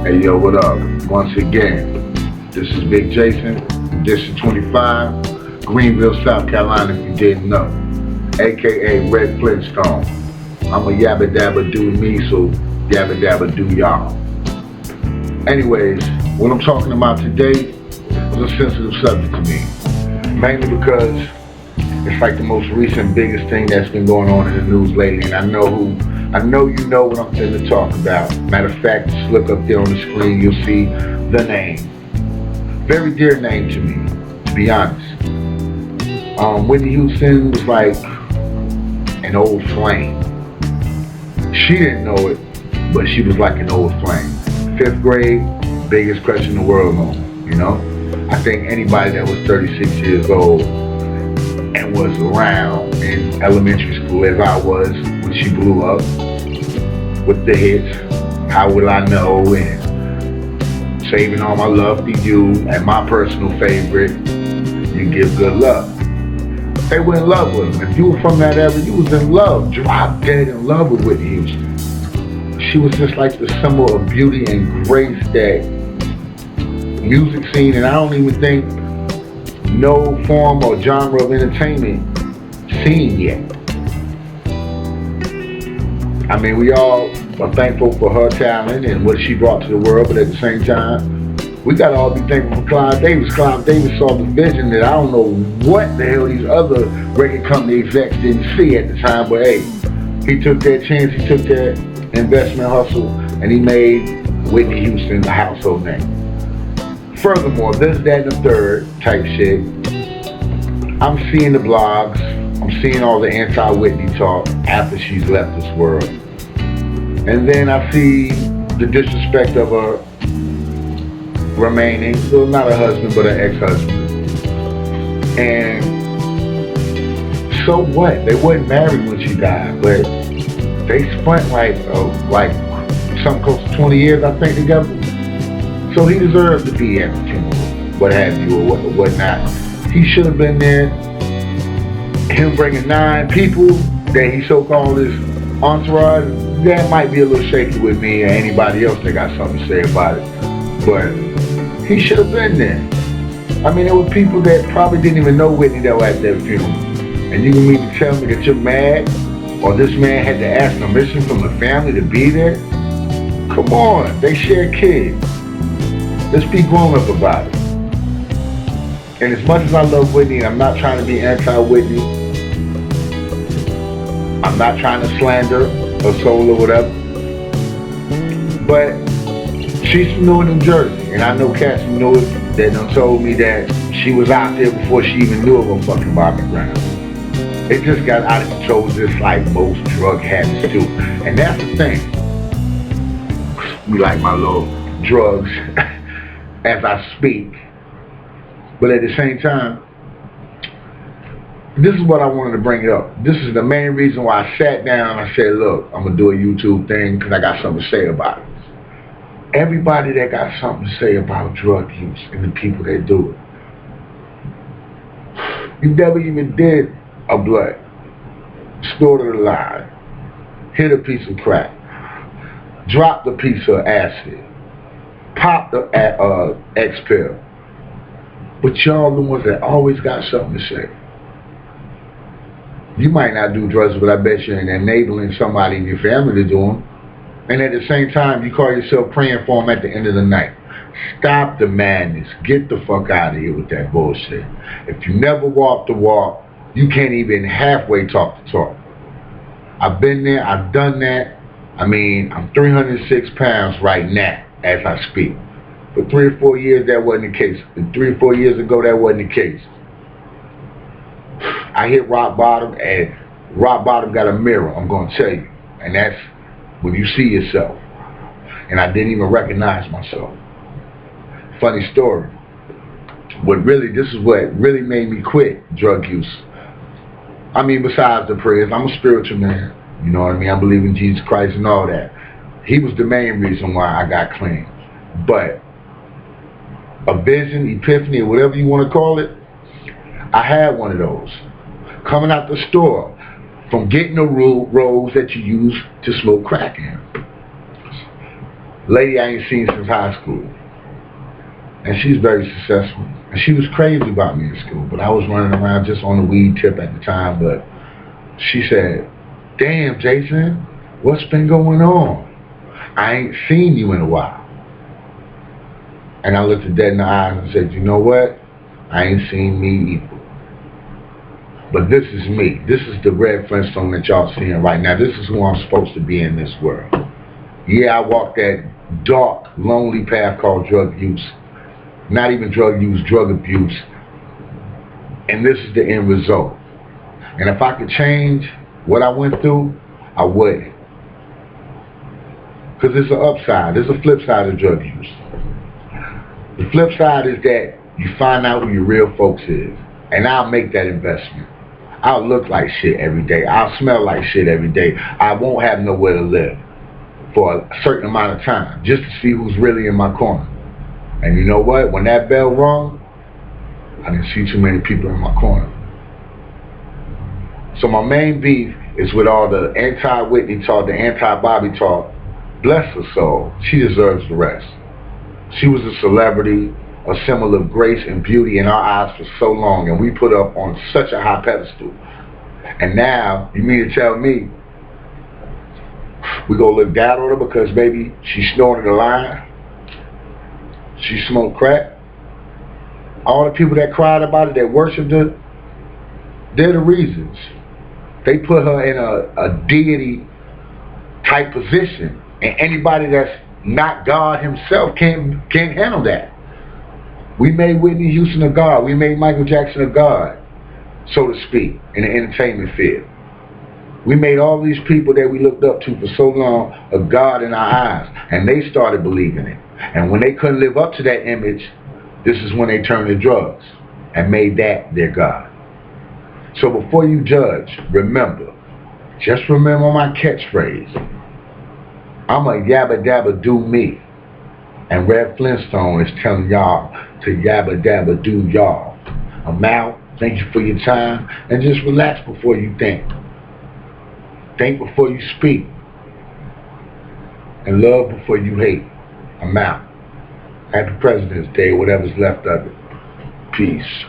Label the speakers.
Speaker 1: Hey yo, what up? Once again, this is Big Jason, District 25, Greenville, South Carolina, if you didn't know, aka Red Flintstone. I'm a yabba dabba do me, so yabba dabba do y'all. Anyways, what I'm talking about today is a sensitive subject to me, mainly because it's like the most recent, biggest thing that's been going on in the news lately, and I know you know what I'm going to talk about. Matter of fact, just look up there on the screen, you'll see the name. Very dear name to me, to be honest. Whitney Houston was like an old flame. She didn't know it, but she was like an old flame. Fifth grade, biggest crush in the world on, you know? I think anybody that was 36 years old and was around in elementary school as I was when she blew up with the hits, How Will I Know, and Saving All My Love for You, and my personal favorite, You Give Good Love. They were in love with them. If you were from that era, you was in love, drop dead in love with Whitney Houston. She was just like the symbol of beauty and grace that music scene, and I don't even think no form or genre of entertainment seen yet. I mean, we all are thankful for her talent and what she brought to the world, but at the same time, we gotta all be thankful for Clive Davis. Clive Davis saw the vision that I don't know what the hell these other record company execs didn't see at the time, but hey, he took that chance, he took that investment hustle, and he made Whitney Houston a household name. Furthermore, this, that, and the third type shit, I'm seeing the blogs, I'm seeing all the anti-Whitney talk after she's left this world. And then I see the disrespect of her remaining, well, not a husband, but an ex-husband. And so what? They weren't married when she died, but they spent like something close to 20 years, I think, together. So he deserved to be at the funeral, what have you, or whatnot. He should have been there. Him bringing 9 people that he so-called his entourage, that might be a little shaky with me or anybody else that got something to say about it. But he should have been there. I mean, there were people that probably didn't even know Whitney that were at that funeral. And you can mean to tell me that you're mad, or this man had to ask permission from the family to be there? Come on, they share kids. Let's be grown up about it. And as much as I love Whitney, and I'm not trying to be anti-Whitney, I'm not trying to slander her soul or whatever, but she's from Newark, New Jersey, and I know cats from Newark that done told me that she was out there before she even knew of her fucking Bobby Brown. It just got out of control, just like most drug habits do. And that's the thing. We like my little drugs as I speak. But at the same time, this is what I wanted to bring up. This is the main reason why I sat down and I said, look, I'm going to do a YouTube thing because I got something to say about it. Everybody that got something to say about drug use and the people that do it. You never even did a blunt, snorted a line, hit a piece of crack, dropped a piece of acid, popped the X-pill. But y'all the ones that always got something to say. You might not do drugs, but I bet you're enabling somebody in your family to do them. And at the same time, you call yourself praying for them at the end of the night. Stop the madness. Get the fuck out of here with that bullshit. If you never walk the walk, you can't even halfway talk the talk. I've been there. I've done that. I mean, I'm 306 pounds right now as I speak. But 3 or 4 years, that wasn't the case. 3 or 4 years ago, that wasn't the case. I hit rock bottom, and rock bottom got a mirror, I'm going to tell you. And that's when you see yourself. And I didn't even recognize myself. Funny story. This is what really made me quit drug use. I mean, besides the prayers, I'm a spiritual man. You know what I mean? I believe in Jesus Christ and all that. He was the main reason why I got clean. But a vision, epiphany, or whatever you want to call it, I had one of those. Coming out the store, from getting the rolls that you use to smoke crack in. Lady I ain't seen since high school. And she's very successful. And she was crazy about me in school, but I was running around just on the weed tip at the time. But she said, damn, Jason, what's been going on? I ain't seen you in a while. And I looked her dead in the eyes and said, you know what? I ain't seen me either. But this is me. This is the Red Flintstone that y'all seeing right now. This is who I'm supposed to be in this world. Yeah, I walked that dark, lonely path called drug use. Not even drug use, drug abuse. And this is the end result. And if I could change what I went through, I would. Because there's an upside. There's a flip side of drug use. The flip side is that you find out who your real folks is. And I'll make that investment. I'll look like shit every day. I'll smell like shit every day. I won't have nowhere to live for a certain amount of time just to see who's really in my corner. And you know what? When that bell rung, I didn't see too many people in my corner. So my main beef is with all the anti-Whitney talk, the anti-Bobby talk. Bless her soul. She deserves the rest. She was a celebrity, a symbol of grace and beauty in our eyes for so long, and we put her up on such a high pedestal. And now, you mean to tell me we gonna look down on her because maybe she snorted a line? She smoked crack? All the people that cried about it, that worshipped her, they're the reasons. They put her in a deity type position, and anybody that's not God himself can't handle that. We made Whitney Houston a god. We made Michael Jackson a god, so to speak, in the entertainment field. We made all these people that we looked up to for so long a god in our eyes, and they started believing it. And when they couldn't live up to that image, this is when they turned to drugs and made that their god. So before you judge, remember, just remember my catchphrase. I'm a yabba dabba do me. And Red Flintstone is telling y'all to yabba dabba do y'all. I'm out. Thank you for your time. And just relax before you think. Think before you speak. And love before you hate. I'm out. Happy President's Day, whatever's left of it. Peace.